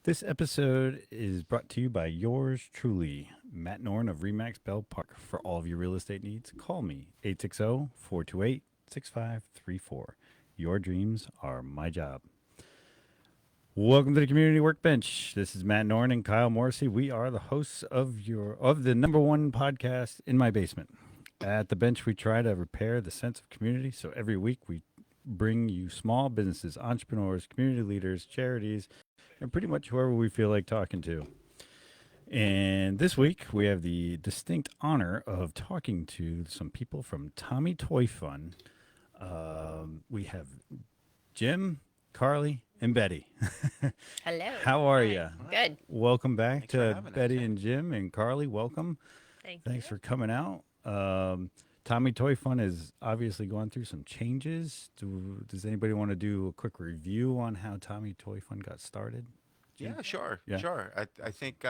This episode is brought to you by yours truly, Matt Norn of Remax Bell Park. For all of your real estate needs, call me 860-428-6534. Your dreams are my job. Welcome to the Community Workbench. This is Matt Norn and Kyle Morrissey. We are the hosts of the number one podcast in my basement. At the bench, we try to repair the sense of community. So every week, we bring you small businesses, entrepreneurs, community leaders, charities, and pretty much whoever we feel like talking to. And this week, we have the distinct honor of talking to some people from Tommy Toy Fun. We have Jim, Carly, and Betty. Hello. How are Hi. you? Good. Welcome back Thanks for to having us. Betty and Jim and Carly. Welcome. Thank you. Thanks for coming out. Tommy Toy Fun is obviously going through some changes. Does anybody want to do a quick review on how Tommy Toy Fun got started? Jim? Yeah, sure, Yeah. sure. I think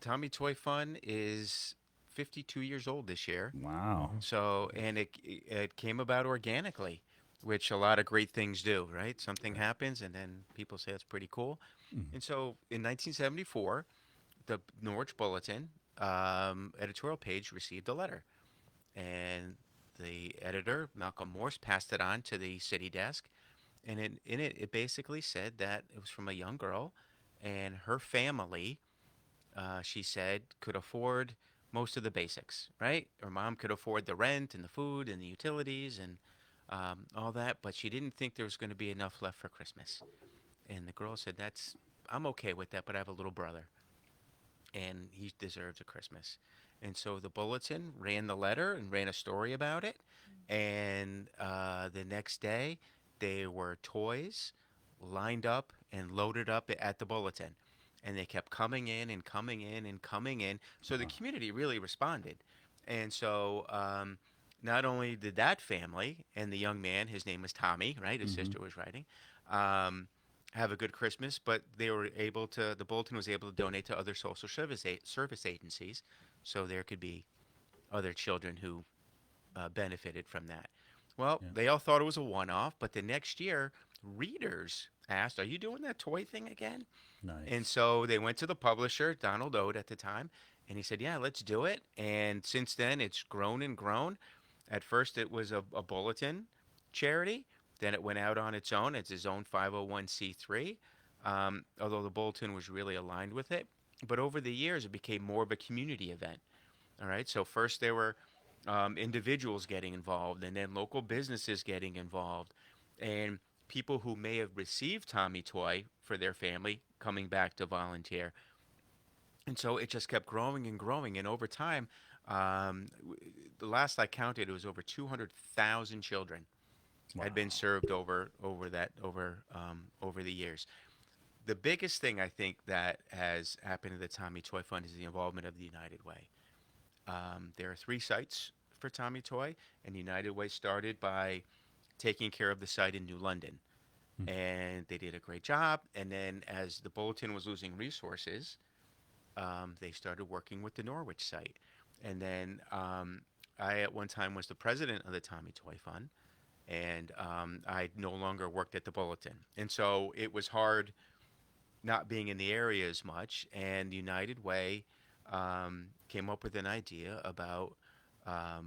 Tommy Toy Fun is 52 years old this year. Wow. So, and it came about organically, which a lot of great things do, right? Something happens, and then people say it's pretty cool. And so, in 1974, the Norwich Bulletin editorial page received a letter, and the editor, Malcolm Morse, passed it on to the city desk. And it basically said that it was from a young girl, and her family, she said, could afford most of the basics, right? Her mom could afford the rent and the food and the utilities and all that, but she didn't think there was going to be enough left for Christmas. And the girl said, I'm okay with that, but I have a little brother, and he deserves a Christmas. And so the Bulletin ran the letter and ran a story about it. And the next day, there were toys lined up and loaded up at the Bulletin. And they kept coming in and coming in and coming in. So the community really responded. And so not only did that family and the young man, his name was Tommy, right? His sister was writing, um, have a good Christmas, but the Bulletin was able to donate to other social service agencies, so there could be other children who benefited from that. Well, Yeah. they all thought it was a one-off, but the next year, readers asked, "Are you doing that toy thing again?" And Nice. so they went to the publisher, Donald Ode at the time, and he said, "Yeah, let's do it." And since then, it's grown and grown. At first, it was a bulletin charity. Then it went out on its own. It's his own 501c3, although the bulletin was really aligned with it. But over the years, it became more of a community event. All right. So first there were individuals getting involved, and then local businesses getting involved, and people who may have received Tommy Toy for their family coming back to volunteer. And so it just kept growing and growing. And over time, the last I counted, it was over 200,000 children had been Wow. served over the years. The biggest thing I think that has happened to the Tommy Toy Fund is the involvement of the United Way. There are three sites for Tommy Toy, and United Way started by taking care of the site in New London. And they did a great job. And then, as the bulletin was losing resources, they started working with the Norwich site. And then I, at one time, was the president of the Tommy Toy Fund, and I no longer worked at the bulletin. And so it was hard not being in the area as much. And United Way came up with an idea about I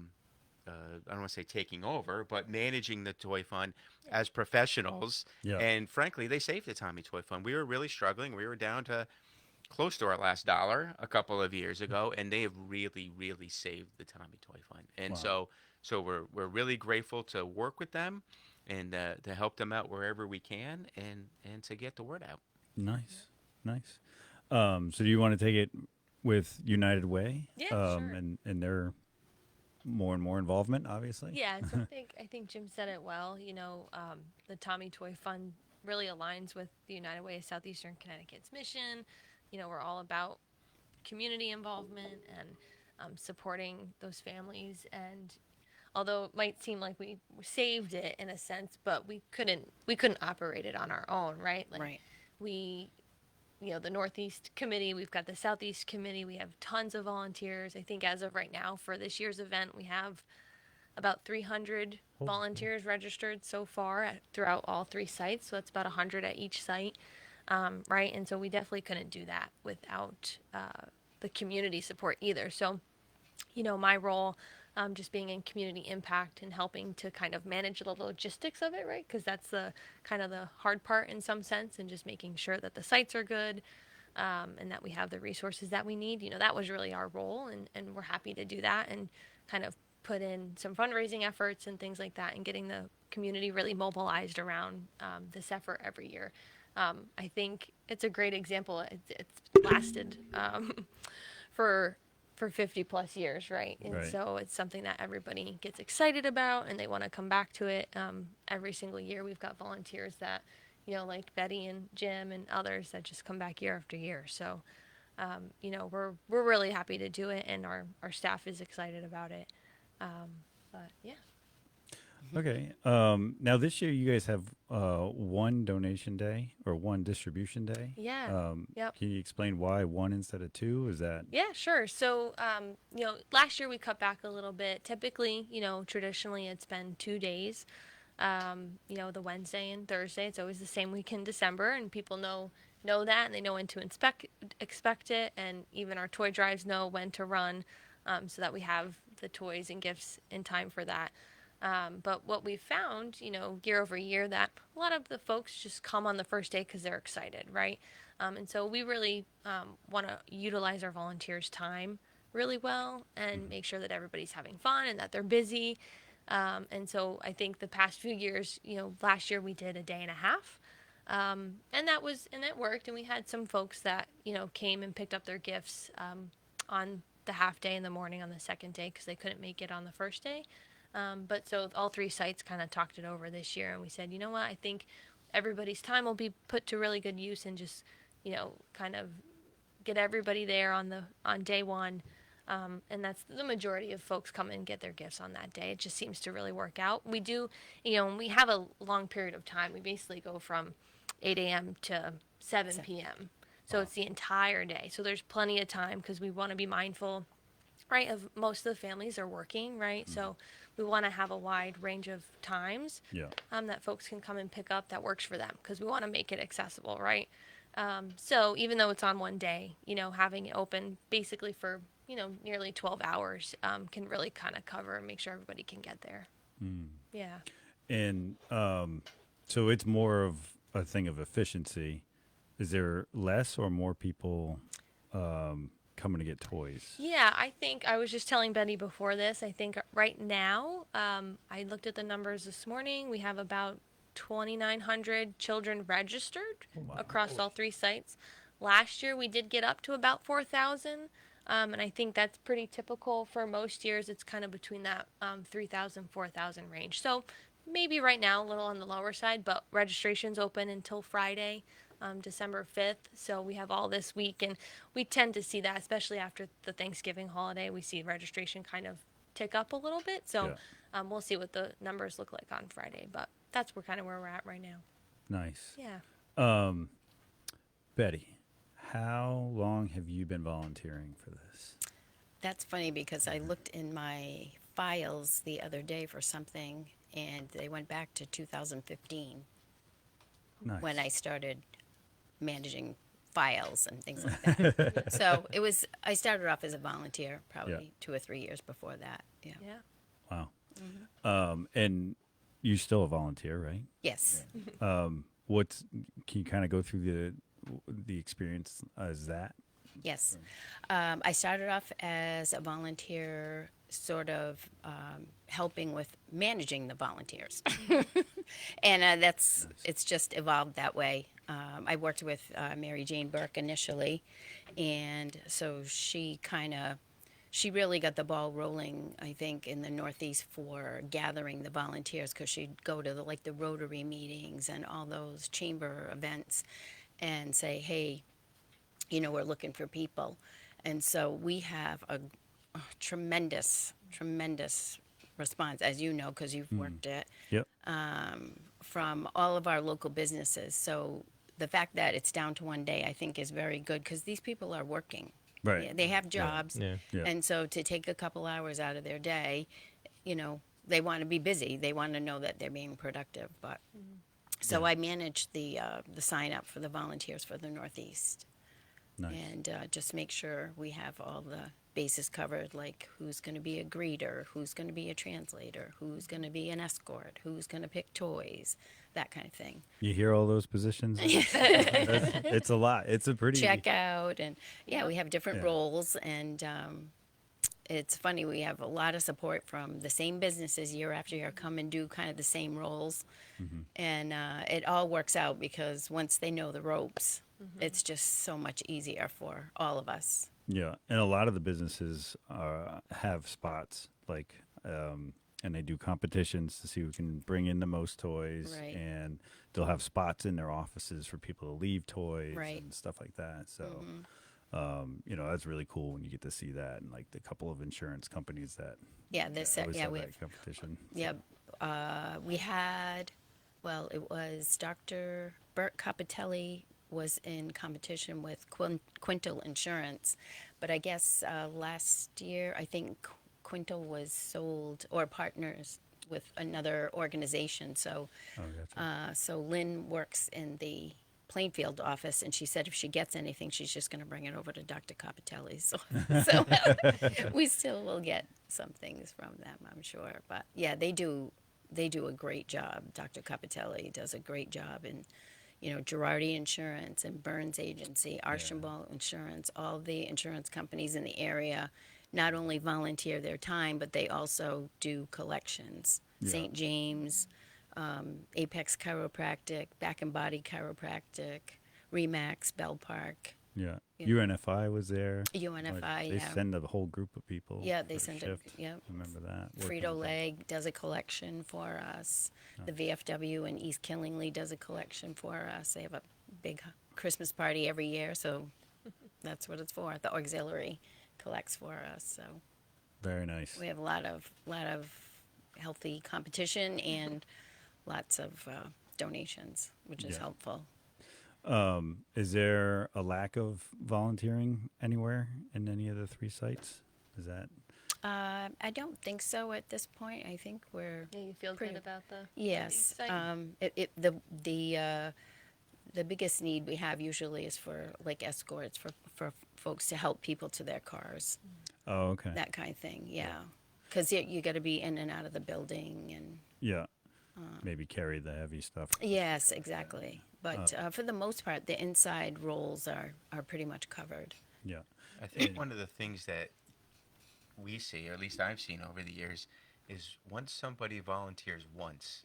don't want to say taking over, but managing the toy fund as professionals. Yeah. And frankly, they saved the Tommy Toy Fund. We were really struggling. We were down to close to our last dollar a couple of years ago, and they have really, really saved the Tommy Toy Fund. And Wow. so we're really grateful to work with them and to help them out wherever we can, and to get the word out. Nice. Nice. So do you want to take it with United Way Yeah, sure. and their more and more involvement, obviously? Yeah, so I think Jim said it well. The Tommy Toy Fund really aligns with the United Way of Southeastern Connecticut's mission. We're all about community involvement and supporting those families. And although it might seem like we saved it in a sense, but we couldn't operate it on our own, right? Like Right. we the Northeast Committee, we've got the Southeast Committee, we have tons of volunteers. I think as of right now for this year's event, we have about 300 volunteers registered so far throughout all three sites. So that's about 100 at each site. right? And so we definitely couldn't do that without the community support either. So, my role, just being in community impact and helping to kind of manage the logistics of it, right? Because that's the kind of the hard part in some sense, and just making sure that the sites are good, and that we have the resources that we need. That was really our role, and we're happy to do that and kind of put in some fundraising efforts and things like that, and getting the community really mobilized around this effort every year. I think it's a great example. It's lasted for 50 plus years, right? And Right. so it's something that everybody gets excited about, and they want to come back to it. Every single year we've got volunteers that, like Betty and Jim and others that just come back year after year. So we're really happy to do it, and our staff is excited about it. But yeah. Okay. Now this year you guys have one donation day or one distribution day. Yeah. Yep. Can you explain why one instead of two? Is that Yeah, sure. So, last year we cut back a little bit. Typically, traditionally it's been 2 days. The Wednesday and Thursday. It's always the same week in December, and people know that, and they know when to expect it, and even our toy drives know when to run, so that we have the toys and gifts in time for that. But what we've found, year over year, that a lot of the folks just come on the first day because they're excited, right? And so we really want to utilize our volunteers' time really well and make sure that everybody's having fun and that they're busy. And so I think the past few years, last year we did a day and a half. And it worked. And we had some folks that, came and picked up their gifts on the half day in the morning on the second day because they couldn't make it on the first day. But so all three sites kind of talked it over this year, and we said, you know what, I think everybody's time will be put to really good use, and just, kind of get everybody there on day one. And that's the majority of folks come and get their gifts on that day. It just seems to really work out. We do, and we have a long period of time. We basically go from 8 a.m. to 7 p.m. So it's the entire day. So there's plenty of time because we want to be mindful, right, of most of the families are working, right? So we want to have a wide range of times yeah? that folks can come and pick up that works for them, because we want to make it accessible, right? So even though it's on one day, having it open basically for, nearly 12 hours can really kind of cover and make sure everybody can get there. Yeah. And so it's more of a thing of efficiency. Is there less or more people coming to get toys? Yeah, I think I was just telling Betty before this. I think right now, I looked at the numbers this morning. We have about 2,900 children registered across all three sites. Last year, we did get up to about 4,000. And I think that's pretty typical for most years. It's kind of between that 3,000, 4,000 range. So maybe right now a little on the lower side, but registration's open until Friday, December 5th. So we have all this week, and we tend to see that, especially after the Thanksgiving holiday. We see registration kind of tick up a little bit. So we'll see what the numbers look like on Friday, but that's kind of where we're at right now. Nice. Yeah. Betty, how long have you been volunteering for this? That's funny because I looked in my files the other day for something, and they went back to 2015 Nice. when I started managing files and things like that. So I started off as a volunteer probably 2 or 3 years before that. Yeah. Yeah. Wow. And you're still a volunteer, right? Yes. Can you kind of go through the experience as that? Yes. I started off as a volunteer, sort of helping with managing the volunteers. And it's just evolved that way. I worked with Mary Jane Burke initially, and so she really got the ball rolling, I think, in the Northeast for gathering the volunteers, because she'd go to the Rotary meetings and all those chamber events and say, hey, we're looking for people. And so we have a tremendous response, as you know, because you've worked it, Yep. from all of our local businesses. So the fact that it's down to one day, I think, is very good, because these people are working. Right. They have jobs. Yeah. Yeah. And so to take a couple hours out of their day, they want to be busy. They want to know that they're being productive. But So Yeah. I manage the sign up for the volunteers for the Northeast, Nice. and just make sure we have all the bases covered, like who's going to be a greeter, who's going to be a translator, who's going to be an escort, who's going to pick toys, that kind of thing. You hear all those positions? It's a lot. It's a pretty. Check out, and yeah, we have different Yeah. roles, and it's funny, we have a lot of support from the same businesses year after year come and do kind of the same roles, and it all works out because once they know the ropes, it's just so much easier for all of us. Yeah, and a lot of the businesses have spots like, and they do competitions to see who can bring in the most toys, Right. and they'll have spots in their offices for people to leave toys Right. and stuff like that. So, that's really cool when you get to see that, and like the couple of insurance companies that Yeah, this always yeah have we that have competition. yeah we had, well, it was Dr. Bert Capitelli was in competition with Quintal Insurance, but I guess last year I think Quintal was sold or partners with another organization. So Oh, gotcha. so Lynn works in the Plainfield office, and she said if she gets anything, she's just going to bring it over to Dr. Capitelli's. So we still will get some things from them, I'm sure. But yeah, they do a great job. Dr. Capitelli does a great job, and Girardi Insurance and Burns Agency, Archambault Insurance, all the insurance companies in the area not only volunteer their time, but they also do collections. Yeah. St. James, Apex Chiropractic, Back and Body Chiropractic, Remax, Bell Park, Yeah, Yeah. UNFI was there. UNFI. They Yeah, send a whole group of people. yeah, they for send it. shift. Yeah, I remember that. working Frito with them. Leg does a collection for us. The VFW in East Killingly does a collection for us. They have a big Christmas party every year, so that's what it's for. The auxiliary collects for us. So Very nice. we have a lot of healthy competition and lots of donations, which is Yeah. helpful. Is there a lack of volunteering anywhere in any of the three sites? Is that I don't think so at this point. I think we're Yeah, you feel Pretty- good about the yes. site? The biggest need we have usually is for like escorts for folks to help people to their cars, Oh, okay. that kind of thing. Yeah, because you got to be in and out of the building, and Yeah. Maybe carry the heavy stuff. yes, exactly. But for the most part, the inside roles are pretty much covered. Yeah. I think one of the things that we see, or at least I've seen over the years, is once somebody volunteers once,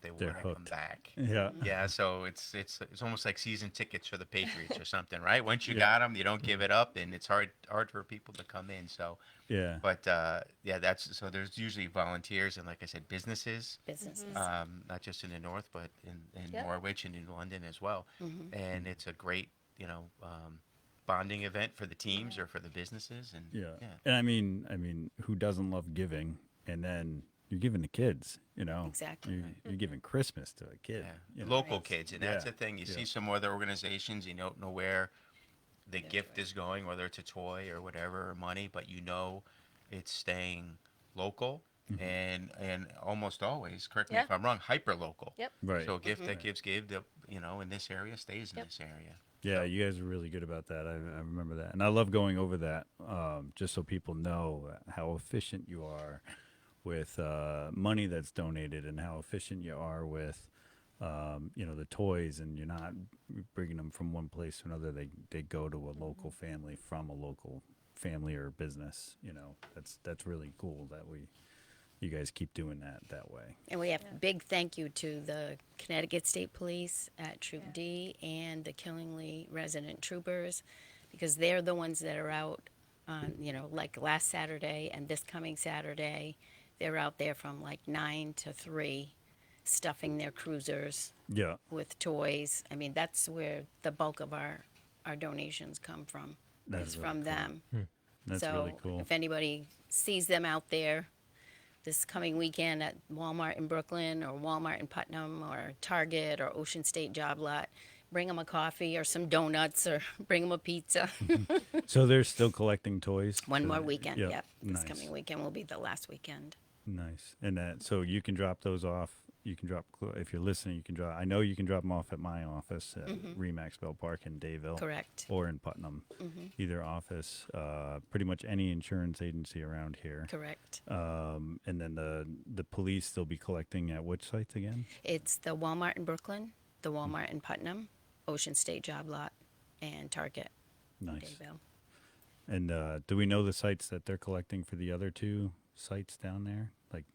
they They're want to come hooked. back. Yeah. Yeah, so it's almost like season tickets for the Patriots or something, right? Once you Yeah. got them, you don't give it up, and it's hard for people to come in. So, Yeah. but yeah, so there's usually volunteers and, like I said, businesses, Businesses. not just in the north, but in Yep. Norwich and in London as well. Mm-hmm. And it's a great, bonding event for the teams or for the businesses. And Yeah. And I mean, who doesn't love giving? And then you're giving the kids, Exactly. You're giving Christmas to a kid. Yeah, you know? local kids, and that's Yeah, the thing. You yeah. see some other organizations, you don't know where the That's gift right. is going, whether it's a toy or whatever, or money, but it's staying local Mm-hmm. and almost always, correct me Yeah. if I'm wrong, hyper local. Yep. Right. So a gift that gives in this area stays in Yep. this area. Yeah, you guys are really good about that. I remember that. And I love going over that just so people know how efficient you are with money that's donated and how efficient you are with, the toys, and you're not bringing them from one place to another. They go to a local family from a local family or business. That's really cool that you guys keep doing that way. And we have big thank you to the Connecticut State Police at Troop D and the Killingly resident troopers, because they're the ones that are out on, like last Saturday and this coming Saturday. They're out there from like 9 to 3 stuffing their cruisers Yeah. with toys. I mean, that's where the bulk of our donations come from. That's It's really from cool. them. That's So really cool. if anybody sees them out there this coming weekend at Walmart in Brooklyn or Walmart in Putnam or Target or Ocean State Job Lot, bring them a coffee or some donuts or bring them a pizza. So they're still collecting toys? One more weekend, Yep. yep. This Nice. coming weekend will be the last weekend. Nice. And so you can drop those off you can drop if you're listening. You can drop. I know you can drop them off at my office at Remax Bell Park in Dayville, Correct. or in Putnam. Either office, pretty much any insurance agency around here. Correct. And then the police they'll be collecting at which sites again? It's the Walmart in Brooklyn, the Walmart in Putnam, Ocean State Job Lot, and Target in Nice. Dayville. And do we know the sites that they're collecting for the other two sites down there? Like,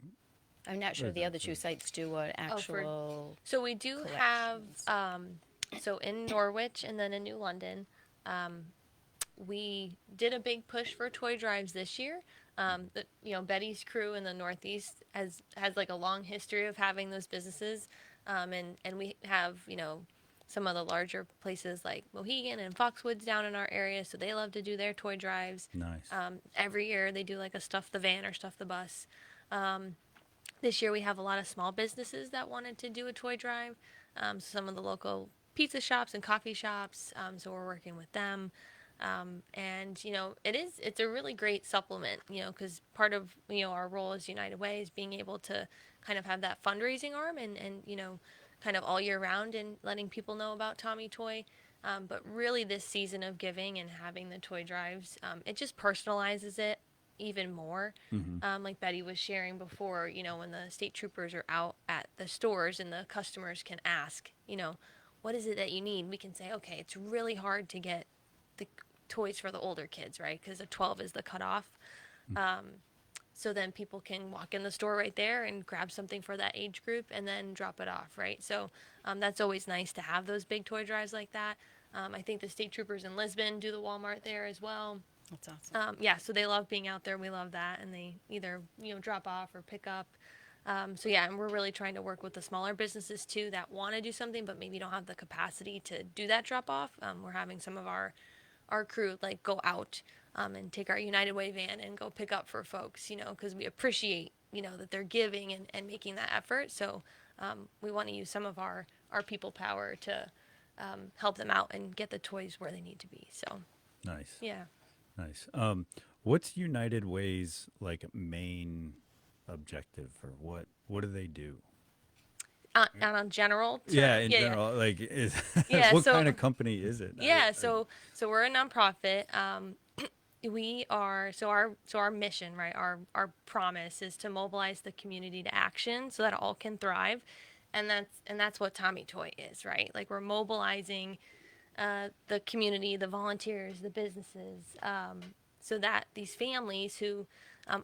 I'm not sure the other two sites do an Oh, actual. So we do have, collections. so in Norwich and then in New London, we did a big push for toy drives this year. Betty's crew in the Northeast has like a long history of having those businesses, and we have some of the larger places like Mohegan and Foxwoods down in our area, so they love to do their toy drives. nice. Every year they do like a stuff the van or stuff the bus. This year we have a lot of small businesses that wanted to do a toy drive. Some of the local pizza shops and coffee shops. So we're working with them. And it's a really great supplement, because part of, our role as United Way is being able to kind of have that fundraising arm and kind of all year round and letting people know about Tommy Toy. But really this season of giving and having the toy drives, it just personalizes it even more. Like Betty was sharing before, when the state troopers are out at the stores and the customers can ask, what is it that you need? We can say, okay, it's really hard to get the toys for the older kids, right? Because a 12 is the cutoff. So then people can walk in the store right there and grab something for that age group and then drop it off, right? So that's always nice to have those big toy drives like that. I think the state troopers in Lisbon do the Walmart there as well. That's awesome. So they love being out there. We love that. And they either, drop off or pick up. And we're really trying to work with the smaller businesses too that want to do something but maybe don't have the capacity to do that drop off. We're having some of our crew like go out and take our United Way van and go pick up for folks, because we appreciate, that they're giving and making that effort. So we want to use some of our people power to help them out and get the toys where they need to be. So, Nice. yeah. Nice. What's United Way's like main objective, or what do they do? On general term? Yeah, in general, like Yeah, what so- kind of company is it? Yeah, so we're a nonprofit. We are our mission, right? Our promise is to mobilize the community to action so that all can thrive, and that's what Tommy Toy is, right? Like we're mobilizing the community, the volunteers, the businesses, so that these families who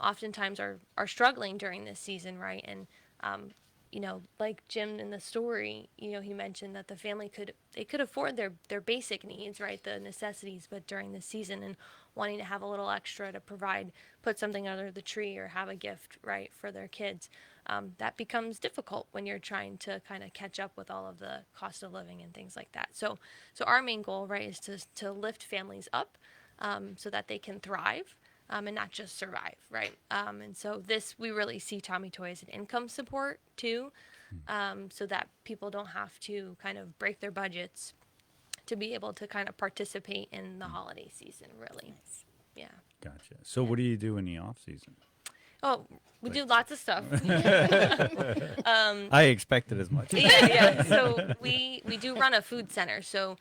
oftentimes are struggling during this season, right? And like Jim in the story, he mentioned that the family could afford their basic needs, right, the necessities, but during the season and wanting to have a little extra to put something under the tree or have a gift, right, for their kids, that becomes difficult when you're trying to kind of catch up with all of the cost of living and things like that. So our main goal, right, is to lift families up so that they can thrive. And not just survive, right? And so we really see Tommy Toy as an income support too, so that people don't have to kind of break their budgets to be able to kind of participate in the holiday season, really. Nice. Yeah. Gotcha. So what do you do in the off season? Oh, we do lots of stuff. I expected as much. Yeah. So we do run a food center. So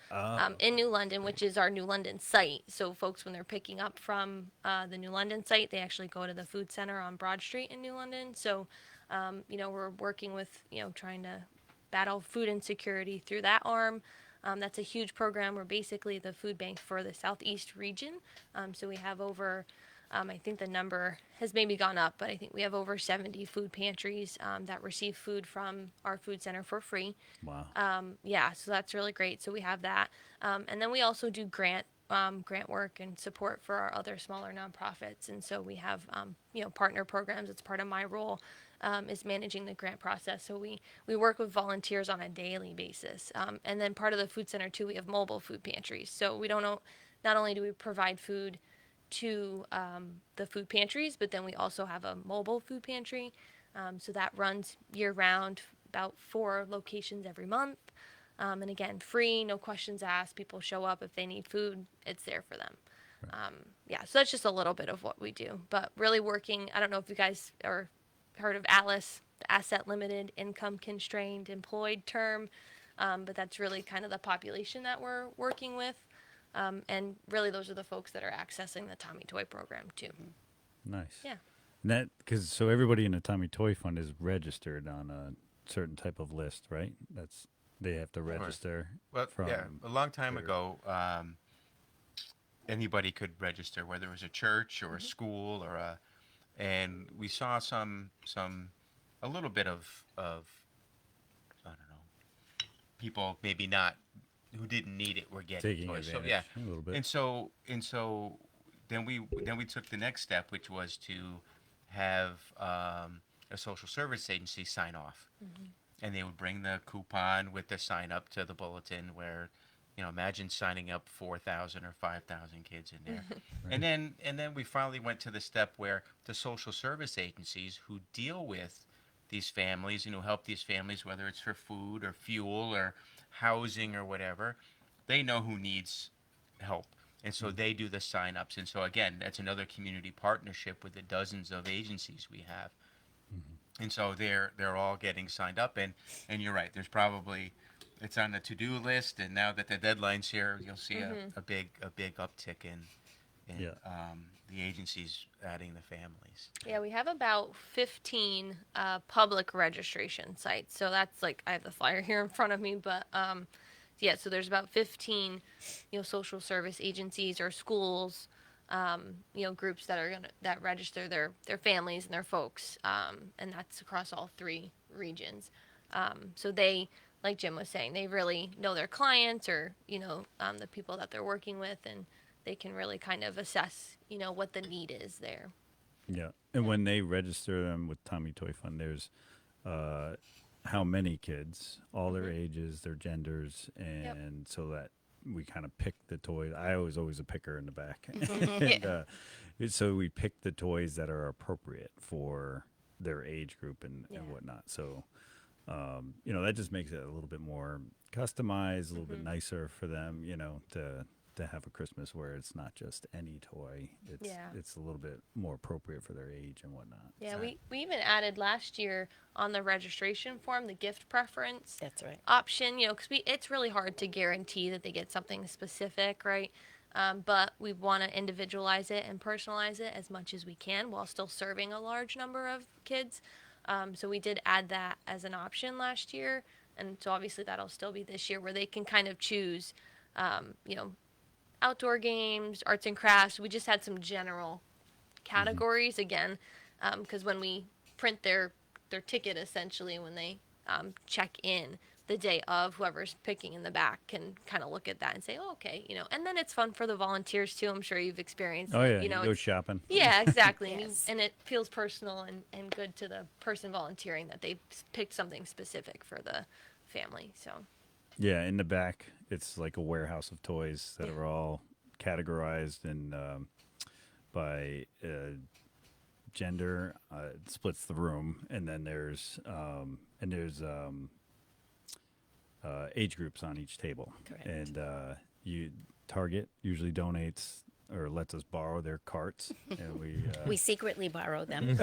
in New London, which is our New London site. So folks, when they're picking up from the New London site, they actually go to the food center on Broad Street in New London. So, we're working with, trying to battle food insecurity through that arm. That's a huge program. We're basically the food bank for the Southeast region. So we have over, I think the number has maybe gone up, but I think we have over 70 food pantries that receive food from our food center for free. Wow. So that's really great. So we have that. And then we also do grant work and support for our other smaller nonprofits. And so we have, partner programs. It's part of my role is managing the grant process. So we work with volunteers on a daily basis. And then part of the food center too, we have mobile food pantries. So we don't know, not only do we provide food to the food pantries, but then we also have a mobile food pantry. So that runs year round, about 4 locations every month. And again, free, no questions asked. People show up if they need food, it's there for them. So that's just a little bit of what we do. But really working, I don't know if you guys are heard of Alice the asset limited, income constrained, employed term. But that's really kind of the population that we're working with. And really, those are the folks that are accessing the Tommy Toy program too. Nice. Yeah. And that because so everybody in the Tommy Toy Fund is registered on a certain type of list, right? That's they have to Right. register Well, from. yeah, a long time their- ago, anybody could register, whether it was a church or a school or a, and we saw a little bit of I don't know, people maybe not who didn't need it were getting Taking toys. So advantage yeah, a little bit. and so then we took the next step, which was to have a social service agency sign off, and they would bring the coupon with the sign up to the bulletin where, imagine signing up 4,000 or 5,000 kids in there. And then we finally went to the step where the social service agencies who deal with these families and who help these families, whether it's for food or fuel or housing or whatever, they know who needs help. And so they do the sign ups. And so again, that's another community partnership with the dozens of agencies we have. And so they're all getting signed up, and you're right. There's probably it's on the to-do list, and now that the deadline's here, you'll see a big uptick in Yeah. the agencies adding the families. Yeah, we have about 15 public registration sites. So that's like I have the flyer here in front of me, but yeah, so there's about 15, social service agencies or schools, groups that are that register their families and their folks, and that's across all three regions. So they, like Jim was saying, they really know their clients or the people that they're working with, and they can really kind of assess what the need is there. Yeah. And when they register them with Tommy Toy Fund, there's how many kids, all their ages, their genders, and so that we kind of pick the toys. I was always a picker in the back. And so we pick the toys that are appropriate for their age group and whatnot. So, that just makes it a little bit more customized, a little bit nicer for them, to have a Christmas where it's not just any toy. It's a little bit more appropriate for their age and whatnot. Yeah, So- we even added last year on the registration form the gift preference That's right. option. Because it's really hard to guarantee that they get something specific, right? But we want to individualize it and personalize it as much as we can while still serving a large number of kids. So we did add that as an option last year, and so obviously that'll still be this year where they can kind of choose, outdoor games, arts and crafts. We just had some general categories again, because when we print their ticket, essentially when they check in the day of, whoever's picking in the back can kind of look at that and say, oh, okay, and then it's fun for the volunteers too. I'm sure you've experienced Oh it, yeah, you go it's- shopping. yeah, exactly. Yes. And it feels personal and good to the person volunteering that they picked something specific for the family. So Yeah, in the back, it's like a warehouse of toys that are all categorized and by gender. It splits the room, and then there's age groups on each table. Correct. And you Target usually donates or lets us borrow their carts, and We secretly borrow them.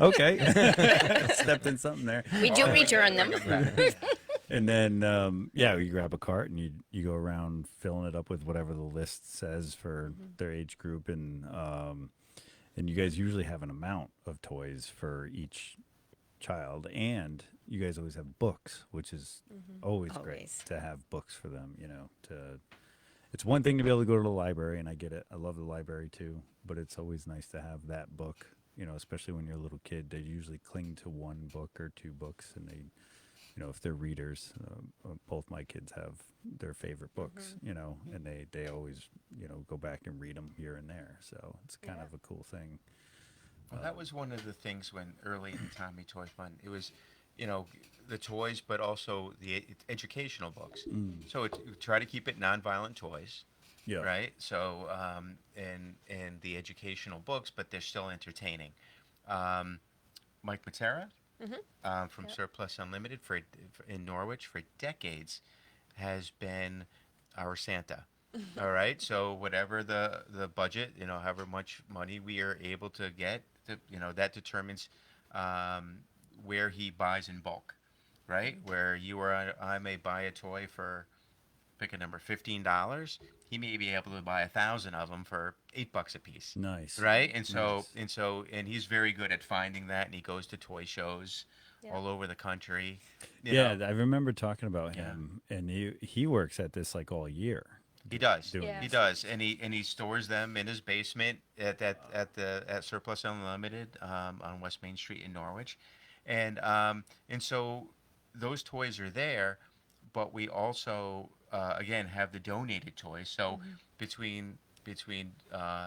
okay, stepped in something there. We do return them. And then, you grab a cart and you go around filling it up with whatever the list says for their age group, and you guys usually have an amount of toys for each child, and you guys always have books, which is always great Always. to have books for them. It's one thing to be able to go to the library, and I get it. I love the library too, but it's always nice to have that book. Especially when you're a little kid, they usually cling to one book or two books, and they. If they're readers, both my kids have their favorite books, and they always, go back and read them here and there. So it's kind of a cool thing. Well, that was one of the things when early in Tommy Toy Fun, it was, the toys, but also the educational books. So try to keep it nonviolent toys, Yeah. right? So and the educational books, but they're still entertaining. Mike Matera from Surplus Unlimited in Norwich for decades has been our Santa. All right, so whatever the budget, however much money we are able to get, that determines where he buys in bulk, right? Where you or I may buy a toy for, pick a number, $15. He may be able to buy 1,000 of them for $8 a piece, Nice. right? And so Nice. and he's very good at finding that, and he goes to toy shows Yeah. all over the country. You Yeah, know, I remember talking about Yeah. him, and he works at this like all year. he does. Doing Yeah. He this. does, and he stores them in his basement at Surplus Unlimited on West Main Street in Norwich, and so those toys are there, but we also again have the donated toys. So between the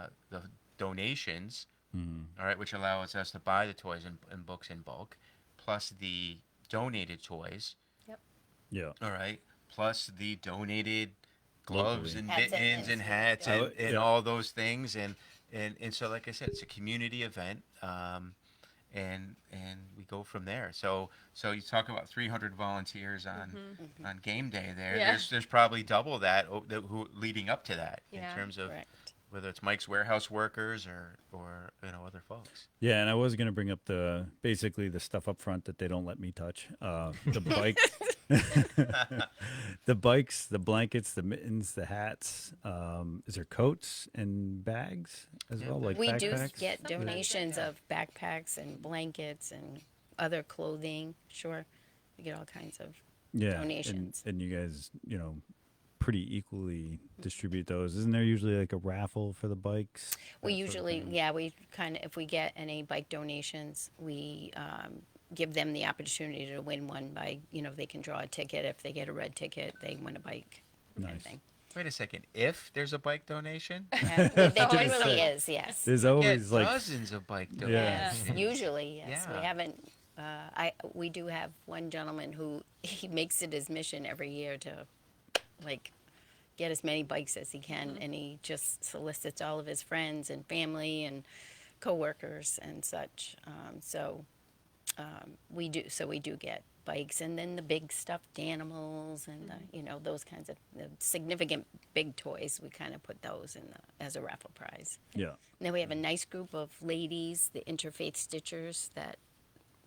donations, all right, which allows us to buy the toys and books in bulk, plus the donated toys, Yep. Yeah. all right, plus the donated gloves Locally. and Hats and mittens mittens, and yeah. hats Oh, and yeah. all those things and so like I said, it's a community event, and we go from there. So you talk about 300 volunteers on game day there. Yeah. There's probably double that who leading up to that in Yeah. terms of Correct. whether it's Mike's warehouse workers or other folks. Yeah, and I was gonna bring up basically the stuff up front that they don't let me touch. The bikes, the bikes, the blankets, the mittens, the hats. Is there coats and bags as well, like We do backpacks? get Something like that, donations yeah. of backpacks and blankets and other clothing. Sure, we get all kinds of Yeah, donations. and you guys, pretty equally distribute those. Isn't there usually like a raffle for the bikes? We That sort of usually, thing? yeah, we kind of, if we get any bike donations, we give them the opportunity to win one by, they can draw a ticket. If they get a red ticket, they win a bike. Kind of Nice. thing. Wait a second. If there's a bike donation, Yeah, there always typically a- is, yes. There's get always like dozens of bike Yeah. Yes, donations. usually, yes. Yeah. We haven't. We do have one gentleman who he makes it his mission every year to, like, get as many bikes as he can, and he just solicits all of his friends and family and coworkers and such. We do. So we do get bikes, and then the big stuffed animals and those kinds of the significant big toys. We kind of put those as a raffle prize. yeah. And then we have a nice group of ladies, the Interfaith Stitchers, that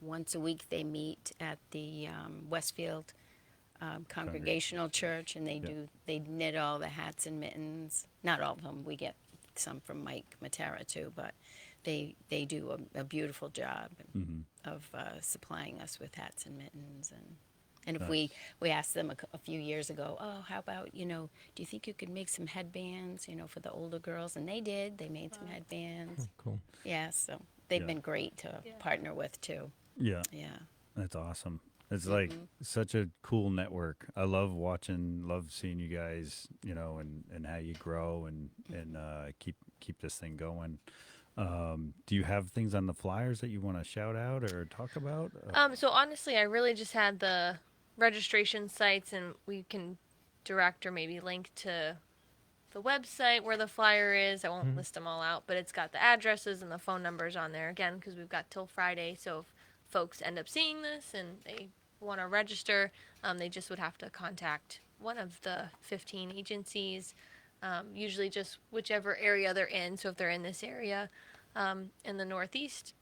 once a week they meet at the Westfield Congregational Church, and they knit all the hats and mittens. Not all of them. We get some from Mike Matera too, but they do a beautiful job of supplying us with hats and mittens and if we asked them a few years ago, oh, how about, do you think you could make some headbands, for the older girls? And they did. They made some headbands. Cool. Yeah, so they've Yeah. been great to partner with too. Yeah. Yeah. That's awesome. It's like such a cool network. I love seeing you guys, and how you grow and keep this thing going. Do you have things on the flyers that you want to shout out or talk about? So honestly, I really just had the registration sites, and we can direct or maybe link to the website where the flyer is. I won't list them all out, but it's got the addresses and the phone numbers on there again because we've got till Friday. So if folks end up seeing this and they want to register, they just would have to contact one of the 15 agencies, usually just whichever area they're in. So if they're in this area, in the Northeast,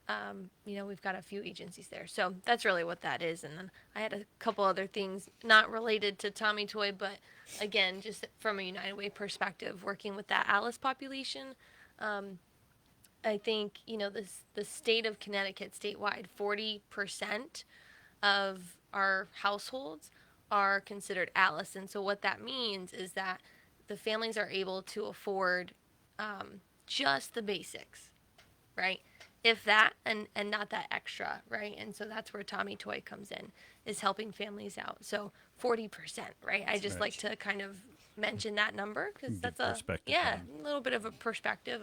we've got a few agencies there. So that's really what that is. And then I had a couple other things not related to Tommy Toy, but again, just from a United Way perspective, working with that Alice population. I think, the state of Connecticut statewide, 40% of our households are considered Alice. And so what that means is that the families are able to afford just the basics, right? If that, and not that extra, right? And so that's where Tommy Toy comes in, is helping families out. So 40%, right? I just like to kind of mention that number because Give that's perspective a little bit of a perspective.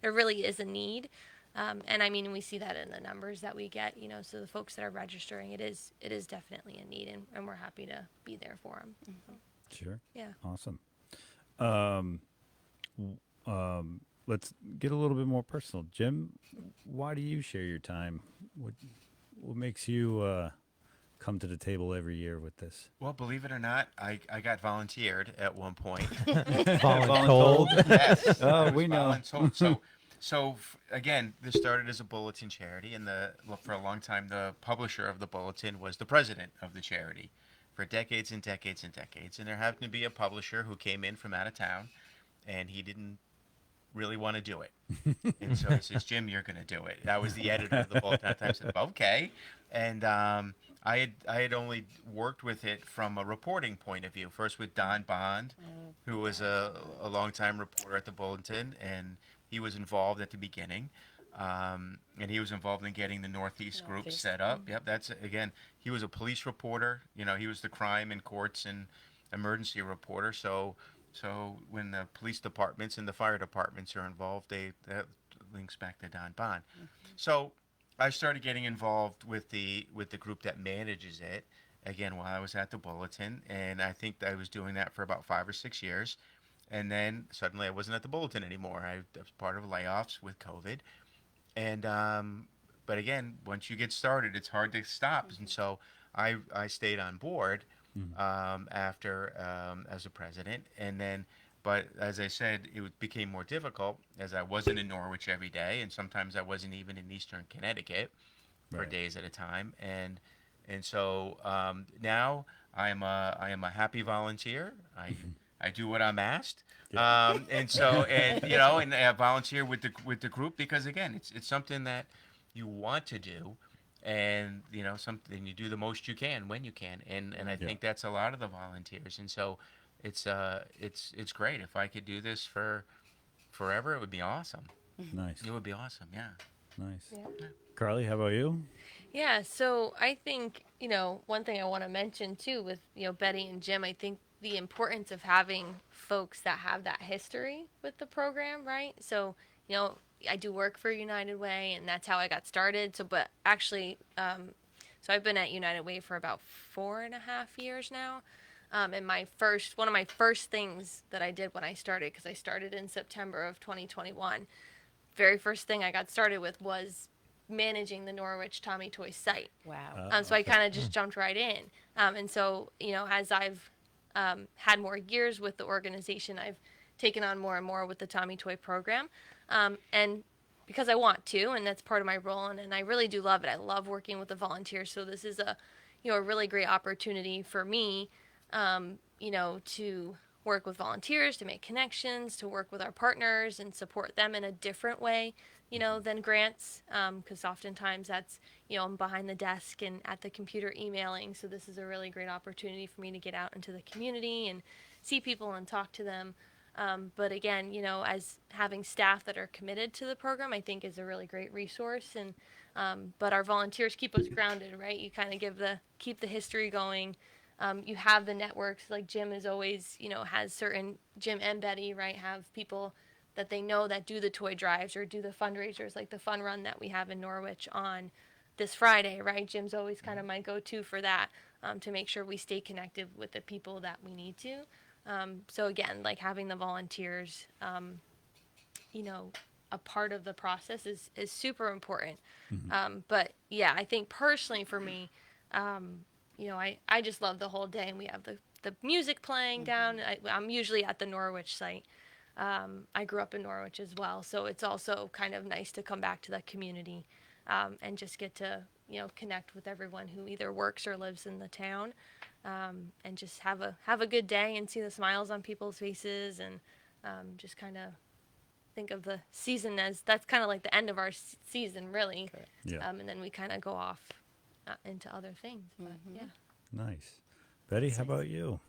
There really is a need. And I mean, we see that in the numbers that we get, so the folks that are registering, it is definitely a need, and we're happy to be there for them. Sure. Yeah. Awesome. Let's get a little bit more personal. Jim, why do you share your time? What makes you come to the table every year with this? Well, believe it or not, I got volunteered at one point. Voluntold. Yes, Oh, I we was know. voluntold. So again, this started as a bulletin charity, and for a long time, the publisher of the bulletin was the president of the charity, for decades and decades and decades. And there happened to be a publisher who came in from out of town, and he didn't really want to do it. And so he says, Jim, you're going to do it. That was the editor of the Bulletin at the time. I said, okay. And I had only worked with it from a reporting point of view. First with Don Bond, who was a longtime reporter at the Bulletin, and he was involved at the beginning. And he was involved in getting the Northeast group Northeast. set up. Yep, that's again. He was a police reporter. You know, he was the crime and courts and emergency reporter. So when the police departments and the fire departments are involved, that links back to Don Bond. So I started getting involved with the group that manages it again while I was at the Bulletin, and I think I was doing that for about 5 or 6 years, and then suddenly I wasn't at the Bulletin anymore. I was part of layoffs with COVID, and but again, once you get started, it's hard to stop, and so I stayed on board after as a president, and then. But as I said, became more difficult as I wasn't in Norwich every day, and sometimes I wasn't even in Eastern Connecticut for Right. days at a time. And so now I am a happy volunteer. I do what I'm asked. And so and and I volunteer with the group because again it's something that you want to do, and something you do the most you can when you can, and I Yeah. think that's a lot of the volunteers. And so it's great. If I could do this for forever, it would be awesome. Nice. It would be awesome. Yeah. Nice. Yeah. Carly, how about you? Yeah, so I think, one thing I want to mention too with, Betty and Jim, I think the importance of having folks that have that history with the program, right? So, I do work for United Way, and that's how I got started. So, but actually, so I've been at United Way for about 4.5 years now. And one of my first things that I did when I started, because I started in September of 2021, very first thing I got started with was managing the Norwich Tommy Toy site. Wow. So I kind of just jumped right in. And so, as I've had more years with the organization, I've taken on more and more with the Tommy Toy program. And because I want to, and that's part of my role, and I really do love it. I love working with the volunteers. So this is a really great opportunity for me, to work with volunteers, to make connections, to work with our partners and support them in a different way, than grants. Because oftentimes that's, I'm behind the desk and at the computer emailing. So this is a really great opportunity for me to get out into the community and see people and talk to them. But again, as having staff that are committed to the program, I think is a really great resource. And but our volunteers keep us grounded, right? You kind of keep the history going. You have the networks, like Jim is always, has certain, Jim and Betty, right, have people that they know that do the toy drives or do the fundraisers, like the fun run that we have in Norwich on this Friday, right? Jim's always kind of my go-to for that, to make sure we stay connected with the people that we need to. So again, like having the volunteers, a part of the process is super important. But yeah, I think personally for me, I just love the whole day, and we have the music playing down. I'm usually at the Norwich site. I grew up in Norwich as well, so it's also kind of nice to come back to that community, and just get to connect with everyone who either works or lives in the town, and just have a good day and see the smiles on people's faces, and just kind of think of the season as that's kind of like the end of our season, really. Correct. Yeah. And then we kind of go off into other things. But yeah. Nice. Betty, how about you?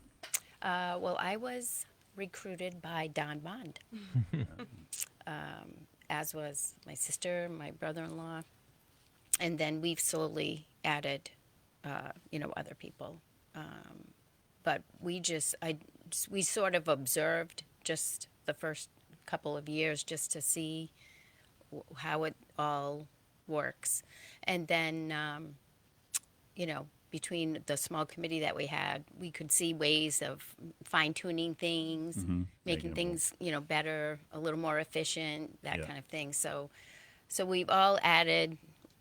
Well, I was recruited by Don Bond, as was my sister, my brother-in-law, and then we've slowly added, other people. But we sort of observed just the first couple of years just to see how it all works, and then between the small committee that we had, we could see ways of fine-tuning things, Making making them things, better, a little more efficient, that Yeah. kind of thing. So we've all added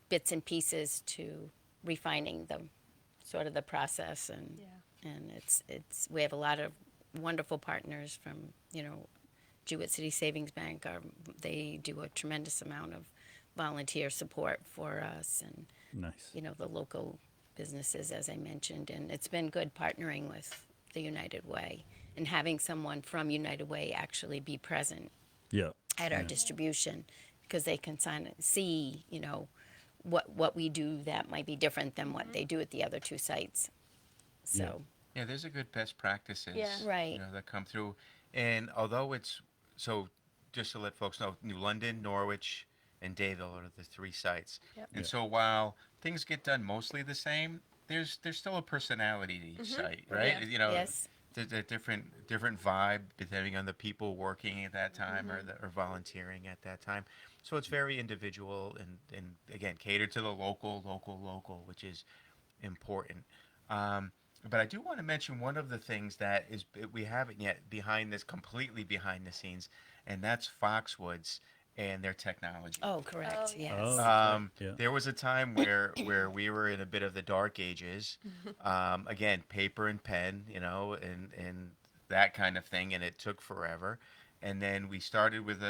bits and pieces to refining the process, and Yeah. and it's we have a lot of wonderful partners from Jewett City Savings Bank they do a tremendous amount of volunteer support for us, and Nice. the local businesses, as I mentioned. And it's been good partnering with the United Way and having someone from United Way actually be present Yeah. at our Yeah. distribution, because they can see, what we do that might be different than what they do at the other two sites. So, Yeah, there's a good best practices, Yeah. right. that come through. And although it's so, just to let folks know, New London, Norwich, and Dayville are the three sites. Yep. And Yeah. so while things get done mostly the same, there's still a personality to each site, right? Yeah. Yes. There's a different vibe depending on the people working at that time or volunteering at that time. So it's very individual and again catered to the local, which is important. Um, but I do want to mention one of the things that is we haven't yet completely behind the scenes, and that's Foxwoods and their technology. Oh, correct. Oh, Yes. Oh, that's right. Yeah. There was a time where we were in a bit of the dark ages. Again, paper and pen, and that kind of thing, and it took forever. And then we started with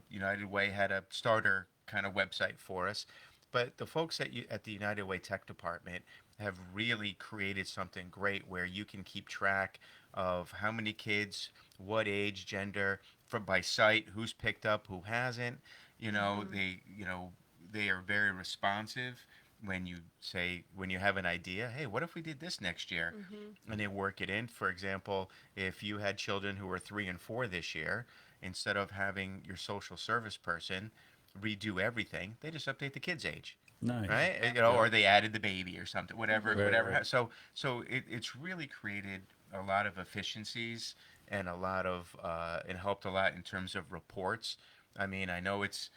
United Way had a starter kind of website for us, but the folks at the United Way Tech Department have really created something great where you can keep track of how many kids, what age, gender, from by site, who's picked up, who hasn't. They are very responsive when you have an idea, hey, what if we did this next year? And they work it in. For example, if you had children who were 3 and 4 this year, instead of having your social service person redo everything, they just update the kid's age. Nice. Right, or they added the baby or something, whatever, Right, whatever. right. So it's really created a lot of efficiencies and and helped a lot in terms of reports. I mean, I know it's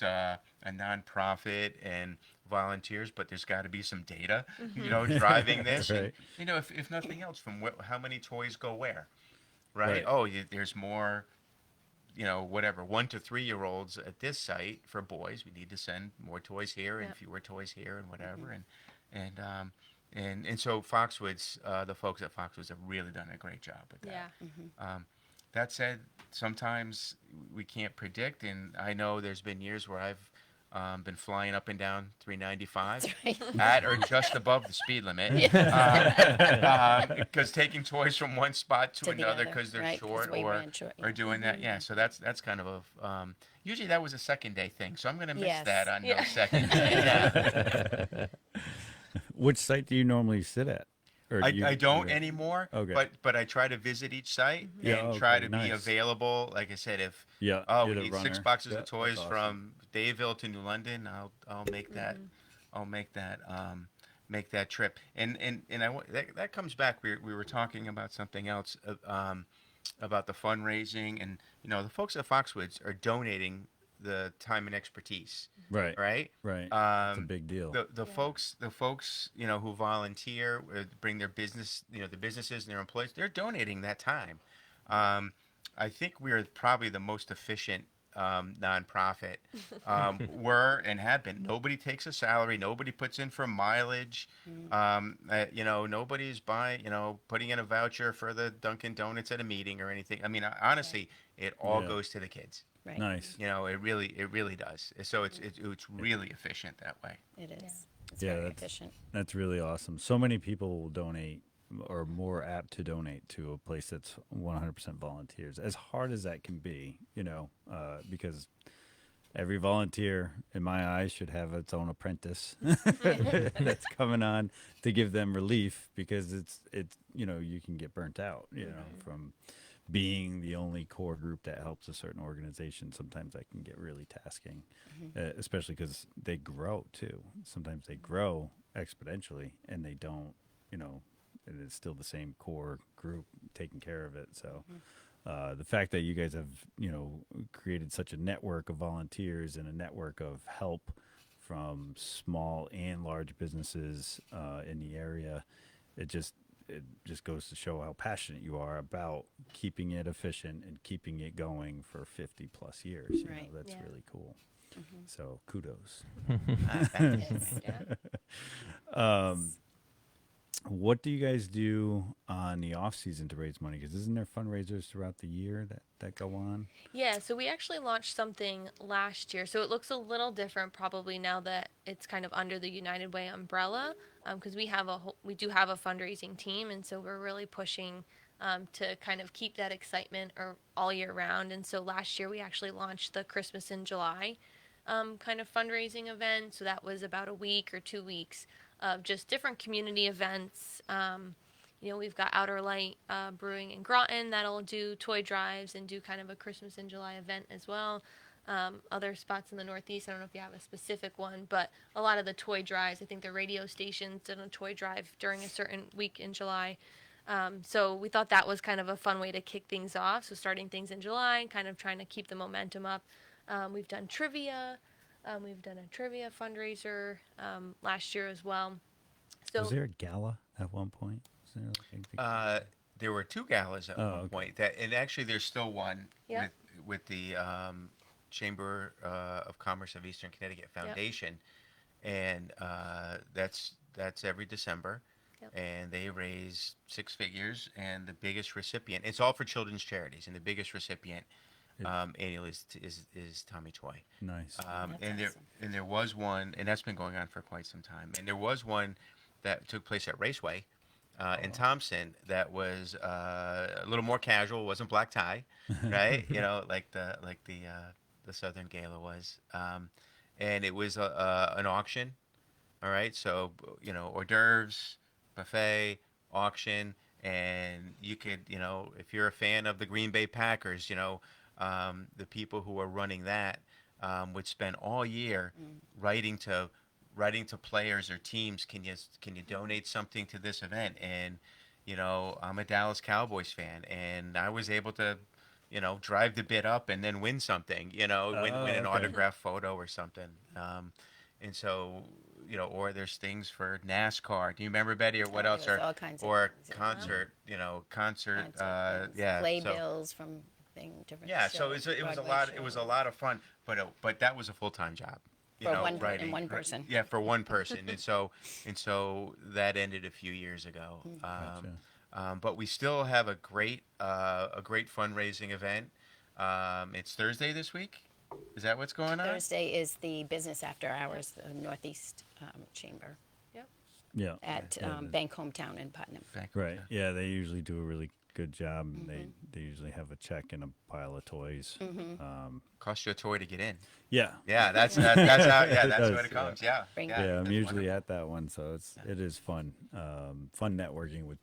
a nonprofit and volunteers, but there's got to be some data, driving this. Right. And if nothing else, from how many toys go where, right? Right. Oh, there's more, whatever, 1 to 3 year olds at this site for boys. We need to send more toys here and Yep. fewer toys here and whatever. And so Foxwoods, the folks at Foxwoods have really done a great job with that. Yeah. That said, sometimes we can't predict, and I know there's been years where I've been flying up and down 395 at or just above the speed limit, because taking toys from one spot to To the another other, because they're right, 'cause short we or ran short, yeah. doing that. Yeah, so that's kind of a usually that was a second day thing, so I'm gonna miss Yes. that on Yeah. no second day. Which site do you normally sit at? Or I don't anymore, Okay. but I try to visit each site Yeah, and try okay, to be nice. available. Like I said, if Yeah. we you're the need 6 runner. boxes Yeah, of toys that's awesome. from Dayville to New London, I'll make that make that trip. That comes back. We were talking about something else, about the fundraising, and the folks at Foxwoods are donating the time and expertise, Right. right? Right. It's a Um, big deal. the folks who volunteer, bring their business, the businesses and their employees, they're donating that time. I think we're probably the most efficient nonprofit, were and have been. Nobody takes a salary, nobody puts in for mileage, nobody's putting in a voucher for the Dunkin' Donuts at a meeting or anything. I mean, honestly, it all Yeah. goes to the kids. Right. Nice. It really does. So it's really efficient that way. It is. It's Yeah, very that's- efficient. That's really awesome. So many people will donate or more apt to donate to a place that's 100% volunteers, as hard as that can be, because every volunteer, in my eyes, should have its own apprentice that's coming on to give them relief, because it's you can get burnt out, from being the only core group that helps a certain organization. Sometimes that can get really tasking, especially because they grow too. Sometimes they grow exponentially and they don't, and it's still the same core group taking care of it. So the fact that you guys have, created such a network of volunteers and a network of help from small and large businesses in the area, it just goes to show how passionate you are about keeping it efficient and keeping it going for 50 plus years. Right. That's Yeah. really cool. So kudos. Yes. Yeah. What do you guys do on the off season to raise money? Because isn't there fundraisers throughout the year that go on? Yeah, so we actually launched something last year. So it looks a little different probably now that it's kind of under the United Way umbrella, because we do have a fundraising team, and so we're really pushing to kind of keep that excitement or all year round. And so last year we actually launched the Christmas in July kind of fundraising event. So that was about a week or 2 weeks of just different community events. We've got Outer Light Brewing in Groton that'll do toy drives and do kind of a Christmas in July event as well. Other spots in the Northeast, I don't know if you have a specific one, but a lot of the toy drives, I think the radio stations did a toy drive during a certain week in July. So we thought that was kind of a fun way to kick things off. So starting things in July, kind of trying to keep the momentum up. We've done trivia. We've done a trivia fundraiser last year as well. Was So there a gala at one point? Was there like a big- There were two galas at Oh, one okay. point. And actually, there's still one Yeah. with the Chamber of Commerce of Eastern Connecticut Foundation, and that's every December, Yep. and they raise six figures. And the biggest recipient, it's all for children's charities, and the biggest recipient annually is Tommy Toy. Nice. That's And awesome. there was one, and that's been going on for quite some time. And there was one that took place at Raceway in Thompson that was a little more casual. Wasn't black tie, right? The Southern Gala was, and it was an auction. All right, so hors d'oeuvres, buffet, auction, and you could, if you're a fan of the Green Bay Packers, the people who are running that would spend all year writing to players or teams. Can you donate something to this event? And I'm a Dallas Cowboys fan, and I was able to drive the bid up and then win something. Win an okay. autographed photo or something. And so, or there's things for NASCAR. Do you remember, Betty, or what There else? was all kinds of Or things. concert, concert, Concert things, yeah. So, playbills from different yeah, so shows, it was a Broadway lot. It was a shows. lot of fun, but that was a full time job. For one- and writing. one person. Yeah, for one person, and so that ended a few years ago. Gotcha. But we still have a great fundraising event. It's Thursday this week. Is that what's going on? Thursday is the business after hours, the Northeast Chamber Yep. Yeah. at Yeah, the- Bank Hometown in Putnam. Right. Yeah, they usually do a really good job. They usually have a check and a pile of toys. Cost you a toy to get in. Yeah. Yeah, that's how. Yeah, It that's does, what it yeah. comes. Yeah. Bring yeah. Yeah, I'm that's usually wonderful. at that one, so it is fun. Fun networking with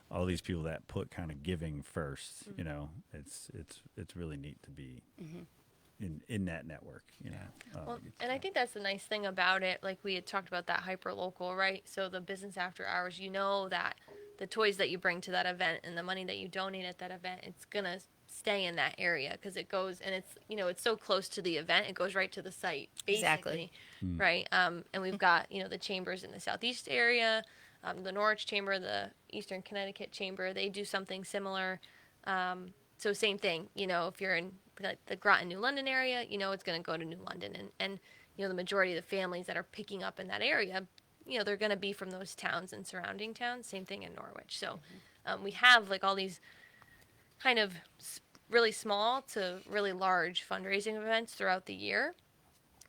all these people that put kind of giving first. It's really neat to be in that network. Well, and I think that's the nice thing about it. Like we had talked about that hyper local, right? So the business after hours, that the toys that you bring to that event and the money that you donate at that event, it's gonna stay in that area because it goes and it's so close to the event, it goes right to the site, basically, Exactly. right? And we've got the chambers in the southeast area, the Norwich Chamber, the Eastern Connecticut Chamber, they do something similar. So same thing, if you're in like the Groton, New London area, it's going to go to New London, and the majority of the families that are picking up in that area, they're going to be from those towns and surrounding towns. Same thing in Norwich. So we have like all these kind of really small to really large fundraising events throughout the year.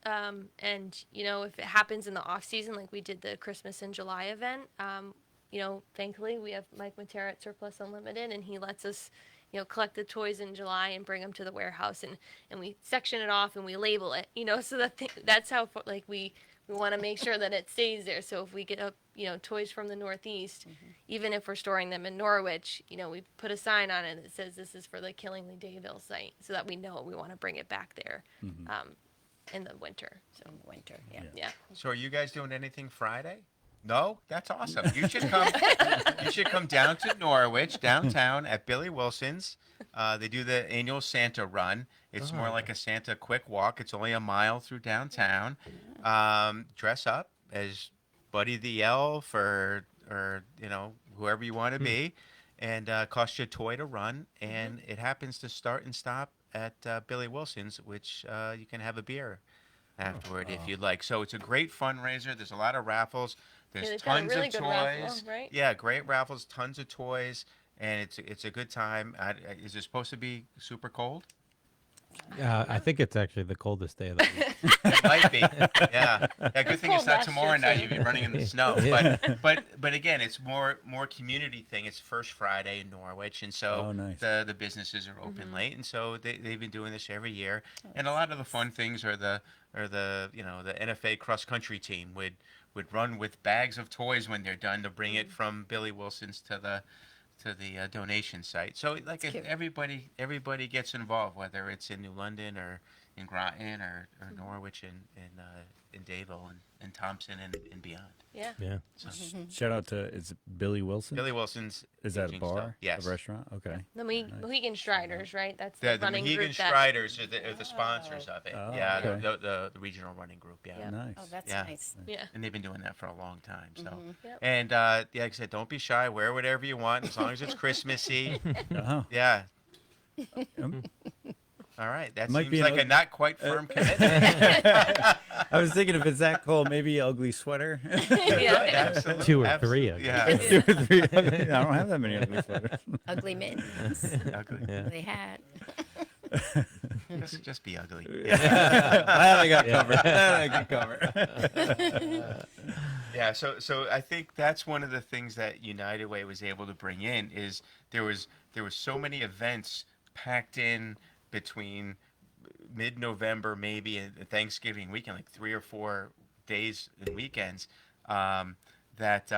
And if it happens in the off season, like we did the Christmas in July event, thankfully we have Mike Matera at Surplus Unlimited, and he lets us, collect the toys in July and bring them to the warehouse, and we section it off and we label it, so that's how like we want to make sure that it stays there. So if we get up, toys from the Northeast, even if we're storing them in Norwich, we put a sign on it that says this is for the Killingly Dayville site, so that we know we want to bring it back there. In the winter. So In the winter, yeah. yeah. So are you guys doing anything Friday? No, that's awesome. You should come. You should come down to Norwich, downtown at Billy Wilson's. They do the annual Santa run. It's more like a Santa quick walk. It's only a mile through downtown. Dress up as Buddy the Elf or whoever you want to be, and cost you a toy to run. And it happens to start and stop at Billy Wilson's, which you can have a beer afterward if you'd like. So it's a great fundraiser. There's a lot of raffles. There's they've got a tons really of good toys. raffle, right? Yeah, great raffles, tons of toys, and it's a good time. Is it supposed to be super cold? I think it's actually the coldest day of the week. It might be. Yeah. Yeah. Good thing it's cold not last tomorrow year, night. too. You'd be running in the snow. Yeah. But again, it's more community thing. It's First Friday in Norwich, and so Oh, nice. the businesses are open late, and so they've been doing this every year. And a lot of the fun things are the the NFA cross country team would run with bags of toys when they're done to bring it from Billy Wilson's to the donation site. So like if cute. everybody gets involved, whether it's in New London or in Groton or Norwich and in Dayville and Thompson and beyond. Yeah. Yeah. So Shout out to is it Billy Wilson? Billy Wilson's Is that a aging bar? stuff. Yes. A restaurant? Okay. The Mohegan Striders, right? That's The, the the running Mohegan group that. Striders are the sponsors of it. Oh, Yeah, okay. the regional running group. Yeah. Yeah. Nice. Oh, that's Yeah. nice. Yeah. And they've been doing that for a long time. So, Yep. and yeah, like I said, don't be shy. Wear whatever you want as long as it's Christmassy. Uh-huh. Yeah. Um, All right. That Might seems be like an a not quite firm commitment. I was thinking if it's that cold, maybe ugly sweater. Yeah. Absolutely. 2 or 3 Absolutely. of Yeah. Two or three. I don't have that many ugly sweaters. Ugly mittens. Ugly. Yeah. They had. Just be ugly. I got covered. I got covered. Yeah, so I think that's one of the things that United Way was able to bring in is there was so many events packed in between mid-November maybe and Thanksgiving weekend, like 3 or 4 days and weekends, that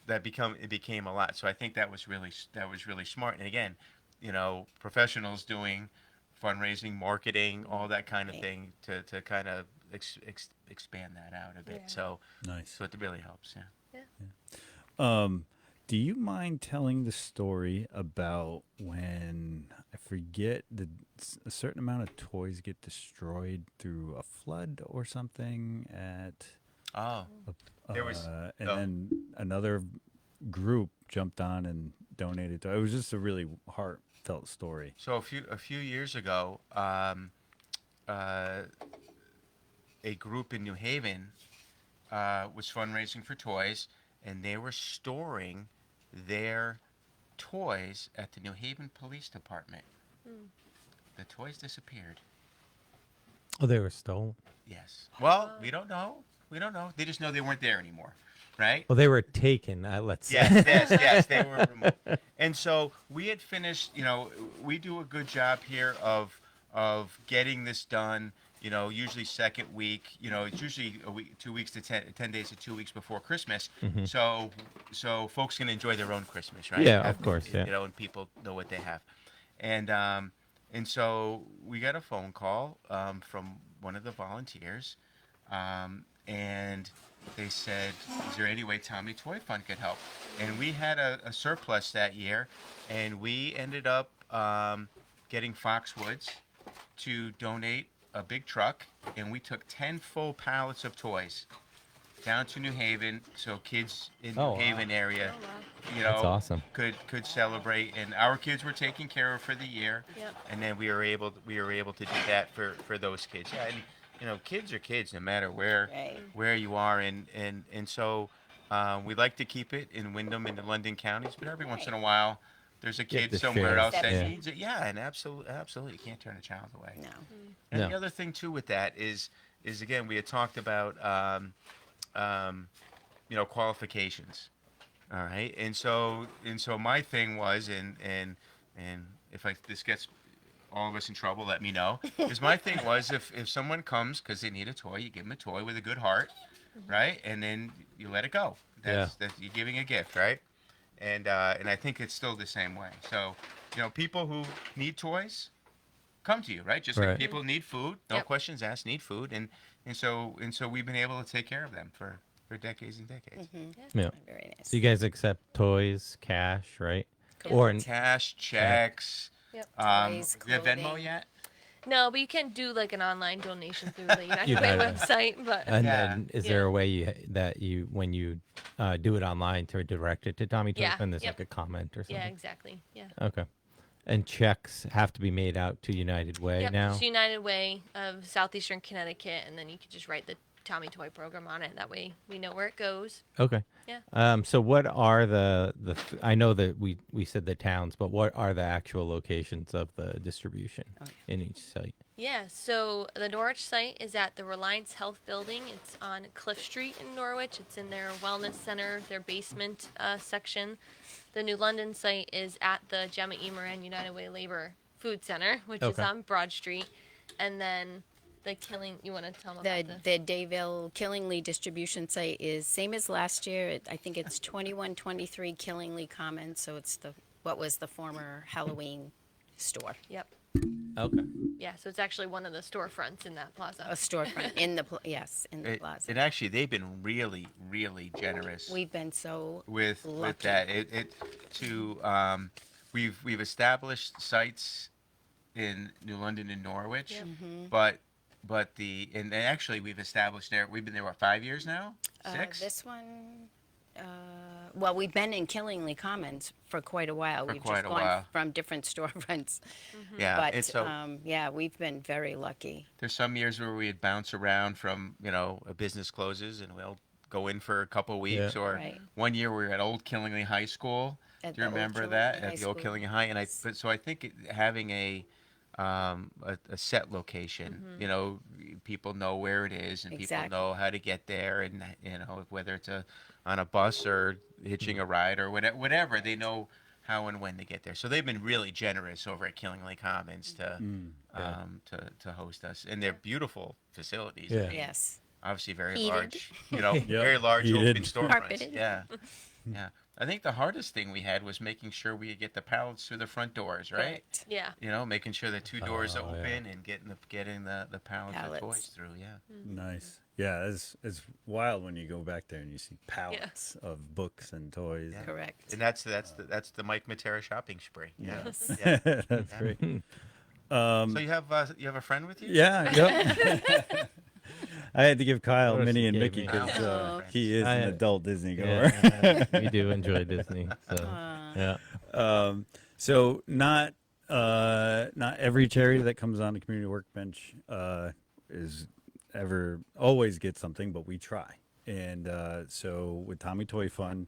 it became a lot. So I think that was really smart. And again, professionals doing fundraising, marketing, all that kind of Right. thing to kind of expand that out a bit. Yeah. So Nice. it really helps. Yeah. Do you mind telling the story about when I forget a certain amount of toys get destroyed through a flood or something at Oh, there was and oh. then another group jumped on and donated it was just a really heartfelt story. So a few years ago, a group in New Haven was fundraising for toys, and they were storing their toys at the New Haven Police Department. The toys disappeared. Oh, they were stolen. Yes. Well, we don't know. We don't know. They just know they weren't there anymore, right? Well, they were taken. Let's say. Yes, they were removed. And so we had finished. We do a good job here of getting this done. Usually second week. It's usually a week, 2 weeks to 10 days to 2 weeks before Christmas. Mhm. So folks can enjoy their own Christmas, right? Yeah, of course, yeah. And people know what they have, and so we got a phone call from one of the volunteers, and they said, "Is there any way Tommy Toy Fund could help?" And we had a surplus that year, and we ended up getting Foxwoods to donate a big truck, and we took 10 full pallets of toys down to New Haven, so kids in Oh, New wow. Haven area, That's awesome. could celebrate, and our kids were taken care of for the year, Yep. and then we were able to do that for those kids. Yeah, and kids are kids no matter Right. where you are, and so we like to keep it in Wyndham and the London counties, but every once in a while. There's a kid to somewhere share. else that Yeah. needs it. Yeah, and absolutely, you can't turn a child away. No. And No. the other thing too with that is again we had talked about qualifications. All right, and so my thing was and if this gets all of us in trouble, let me know. Because my thing was if someone comes because they need a toy, you give them a toy with a good heart, right, and then you let it go. That's you're giving a gift, right? And I think it's still the same way. So people who need toys come to you, right? Just like Right. people who need food, no Yep. questions asked, need food, and so we've been able to take care of them for decades and decades. Yeah. Very nice. So you guys accept toys, cash, right? Or Cash, checks. Yep. Toys, You have Venmo clothing. yet? No, but you can do like an online donation through the United Way United. website. But and Yeah. then is there a way that you when you do it online to direct it to Tommy Toy Yeah, Fund? There's yep. like a comment or something. yeah, exactly. Yeah. Okay. And checks have to be made out to United Way Yep. now. It's United Way of Southeastern Connecticut, and then you can just write the Tommy Toy program on it. That way we know where it goes. Okay. Yeah. So what are I know that we said the towns, but what are the actual locations of the distribution in each site? Yeah, so the Norwich site is at the Reliance Health Building. It's on Cliff Street in Norwich. It's in their wellness center, their basement section. The New London site is at the Gemma E. Moran United Way Labor Food Center, which is Okay. on Broad Street. And then the Killing, you want to tell them The about the... Dayville Killingly distribution site is same as last year. I think it's 2123 Killingly Commons, so it's what was the former Halloween store. Yep. Okay. Yeah, so it's actually one of the storefronts in that plaza. A storefront in the in the It, plaza. and actually, they've been really, really generous We've been so with lucky. that. We've established sites in New London and Norwich, Yep. and actually we've established there. We've been there 5 years now, 6. This one, well, we've been in Killingly Commons for quite a while. For We've quite just a gone while. from different storefronts. Yeah, But it's so. yeah, we've been very lucky. There's some years where we'd bounce around from, a business closes and we'll go in for a couple weeks. Yeah. Or Right. one year we were at Old Killingley High School. At Do you the old remember Killingly that? High At the Old School. Killingley High. And Yes. so I think having a set location, people know where it is and Exactly. people know how to get there, and whether it's on a bus or hitching a ride or whatever, they know how and when to get there. So they've been really generous over at Killingley Commons to host us, and they're beautiful facilities. I Yeah. mean, Yes. obviously very Heated. large, very large Heated. open storefronts. Carpeted. Yeah, yeah. I think the hardest thing we had was making sure we get the pallets through the front doors, right? Correct. Yeah. Making sure the 2 doors Oh, are yeah. open and getting the pallets of Pallets. toys through. Yeah. Nice. Yeah, it's wild when you go back there and you see pallets of books and toys. Yeah. Correct. And that's the Mike Matera shopping spree. Yeah. Yes. Yeah. That's great. So you have a friend with you? Yeah, yep. I had to give Kyle, Notice Minnie, he and gave Mickey me- because Oh. he is I- an adult Disney goer. Yeah, we do enjoy Disney. So yeah. So not every charity that comes on the community workbench is ever always get something, but we try. And so with Tommy Toy Fun,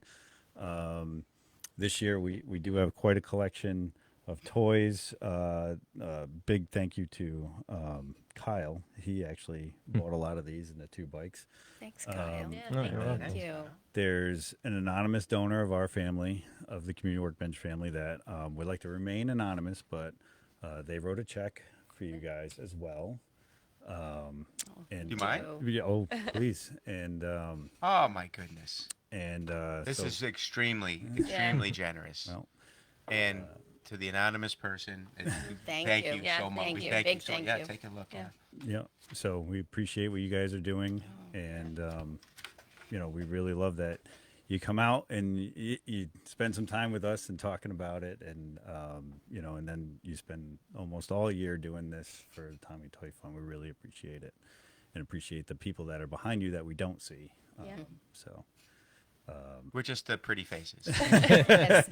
this year we do have quite a collection of toys. Big thank you to Kyle. He actually bought a lot of these and the 2 bikes. Thanks, Kyle. Yeah, Oh, thank you're you. welcome. Thank you. There's an anonymous donor of our family, of the community workbench family, that would like to remain anonymous, but they wrote a check for you guys as well. And Do you mind? Yeah, oh, please. And Oh my goodness. This so- is extremely generous. well, And to the anonymous person, Thank you. you Yeah, so much. thank We you. thank Big you so thank Yeah, you. take a look. Yeah. yeah. So we appreciate what you guys are doing, and we really love that you come out and you spend some time with us and talking about it, and and then you spend almost all year doing this for Tommy Toy Fun. We really appreciate it, and appreciate the people that are behind you that we don't see. Yeah. So We're just the pretty faces. Yes.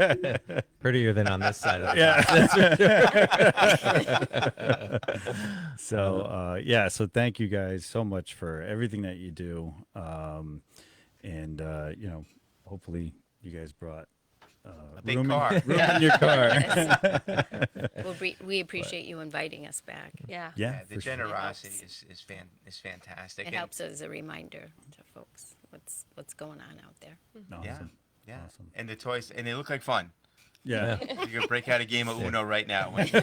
Prettier than on this side of the So thank you guys so much for everything that you do, and hopefully you guys brought A big room car. room in your car. Well, we appreciate you inviting us back. Yeah. Yeah, The for sure. generosity is fantastic. It And- helps as a reminder to folks what's going on out there. Yeah. Awesome. Yeah. Awesome. And the toys, and they look like fun. Yeah. You could break out a game of Uno right now when we go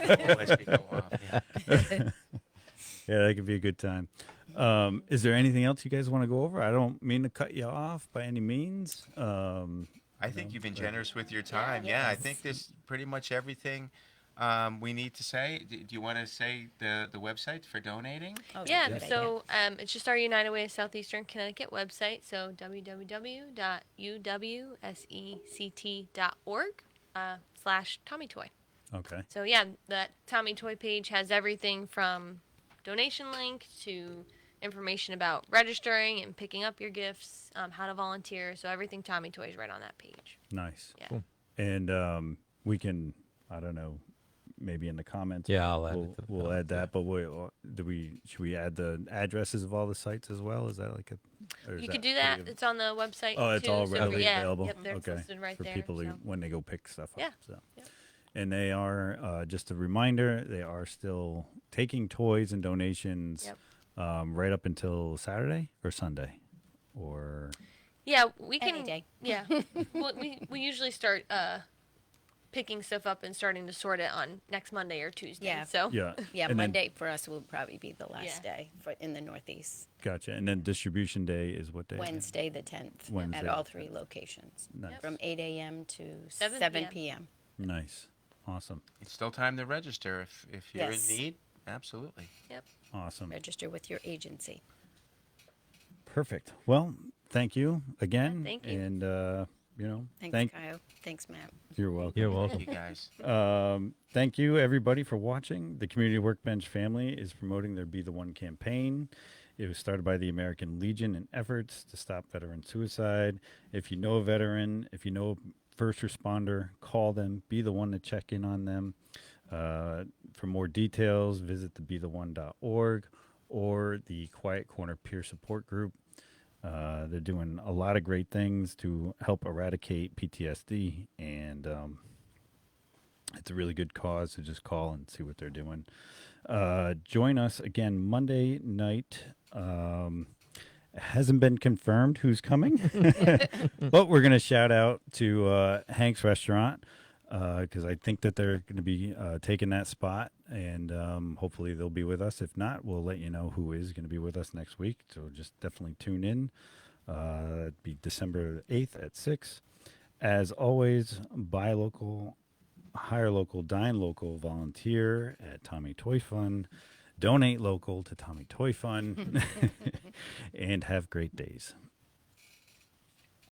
off. Yeah. Yeah, that could be a good time. Is there anything else you guys want to go over? I don't mean to cut you off by any means. I think you've been generous with your time. Yeah, I yes. think there's pretty much everything we need to say. Do you want to say the website for donating? Oh, Yeah, good idea. so it's just our United Way of Southeastern Connecticut website. So www.uwsect.org/Tommy Toy. Okay. So yeah, that Tommy Toy page has everything from donation link to information about registering and picking up your gifts, how to volunteer. So everything Tommy Toy is right on that page. Nice. Yeah. Cool. And we can, I don't know, maybe in the comments. Yeah, I'll add we'll, it to the we'll comments, add that. But should we add the addresses of all the sites as well? Is that like a? Or is You could that do that. pretty- It's on the website. Oh, it's too, all so readily yeah, available. Yep, there it's Okay, listed right for there. people so. when they go pick stuff Yeah. up. So. Yep. And they are just a reminder. They are still taking toys and donations Yep. right up until Saturday or Sunday, or Yeah, we can. Any day. Yeah, well, we usually start picking stuff up and starting to sort it on next Monday or Tuesday. Yeah. So yeah, Yeah, and then- Monday for us will probably be the last Yeah. day for in the Northeast. Gotcha. And then distribution day is what day? again? Wednesday the 10th Wednesday at the all 3 locations Nice. from 8 a.m. to 7 7 p.m. p.m. Nice. Awesome. It's still time to register if you're Yes. in need. Absolutely. Awesome. Register with your agency. Perfect. Well, thank you again. Yeah, thank you. And Thanks, Kyle. Thanks, Matt. you're welcome. You're Thank welcome. you guys. Thank you, everybody, for watching. The Community Workbench family is promoting their Be the One campaign. It was started by the American Legion in efforts to stop veteran suicide. If you know a veteran, if you know a first responder, call them. Be the one to check in on them. For more details, visit the BeTheOne.org or the Quiet Corner Peer Support Group. They're doing a lot of great things to help eradicate PTSD, and it's a really good cause. So just call and see what they're doing. Join us again Monday night. Hasn't been confirmed who's coming, but we're going to shout out to Hank's Restaurant because I think that they're going to be taking that spot, and hopefully they'll be with us. If not, we'll let you know who is going to be with us next week. So just definitely tune in. It'd be December 8th at 6. As always, buy local, hire local, dine local, volunteer at Tommy Toy Fun, donate local to Tommy Toy Fun, and have great days.